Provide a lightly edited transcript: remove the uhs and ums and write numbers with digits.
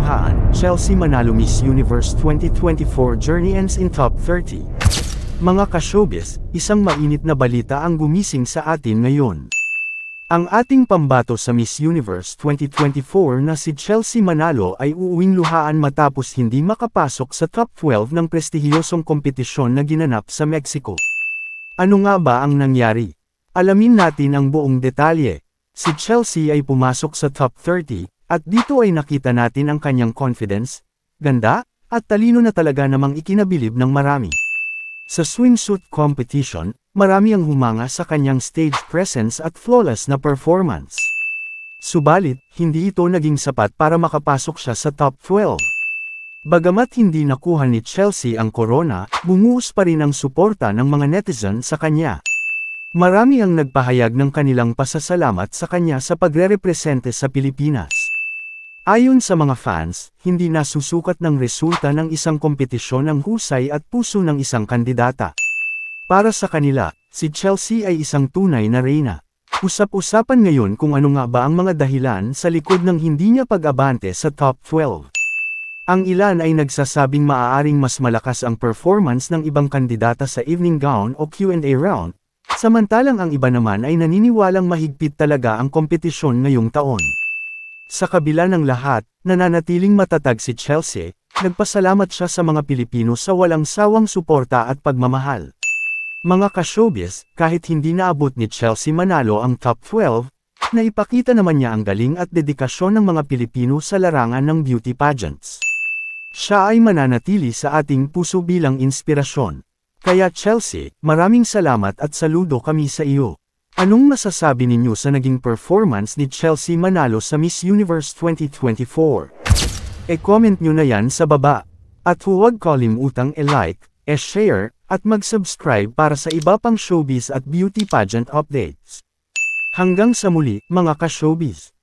luhaan, Chelsea manalo Miss Universe 2024 journey ends in top 30. Mga ka-showbiz, isang mainit na balita ang gumising sa atin ngayon. Ang ating pambato sa Miss Universe 2024 na si Chelsea Manalo ay uuwing luhaan matapos hindi makapasok sa top 12 ng prestihiyosong kompetisyon na ginanap sa Mexico. Ano nga ba ang nangyari? Alamin natin ang buong detalye. Si Chelsea ay pumasok sa top 30, at dito ay nakita natin ang kanyang confidence, ganda, at talino na talaga namang ikinabilib ng marami. Sa swimsuit competition, marami ang humanga sa kanyang stage presence at flawless na performance. Subalit, hindi ito naging sapat para makapasok siya sa top 12. Bagamat hindi nakuha ni Chelsea ang corona, bumuhos pa rin ang suporta ng mga netizen sa kanya. Marami ang nagpahayag ng kanilang pasasalamat sa kanya sa pagre-represente sa Pilipinas. Ayon sa mga fans, hindi nasusukat ng resulta ng isang kompetisyon ang husay at puso ng isang kandidata. Para sa kanila, si Chelsea ay isang tunay na reyna. Usap-usapan ngayon kung ano nga ba ang mga dahilan sa likod ng hindi niya pag-abante sa top 12. Ang ilan ay nagsasabing maaaring mas malakas ang performance ng ibang kandidata sa evening gown o Q&A round, samantalang ang iba naman ay naniniwalang mahigpit talaga ang kompetisyon ngayong taon. Sa kabila ng lahat, nananatiling matatag si Chelsea, nagpasalamat siya sa mga Pilipino sa walang sawang suporta at pagmamahal. Mga ka-showbiz, kahit hindi naabot ni Chelsea Manalo ang top 12, naipakita naman niya ang galing at dedikasyon ng mga Pilipino sa larangan ng beauty pageants. Siya ay mananatili sa ating puso bilang inspirasyon. Kaya Chelsea, maraming salamat at saludo kami sa iyo. Anong masasabi ninyo sa naging performance ni Chelsea Manalo sa Miss Universe 2024? E-comment nyo na yan sa baba. At huwag kalimutang e-like, e-share, at mag-subscribe para sa iba pang showbiz at beauty pageant updates. Hanggang sa muli, mga ka-showbiz!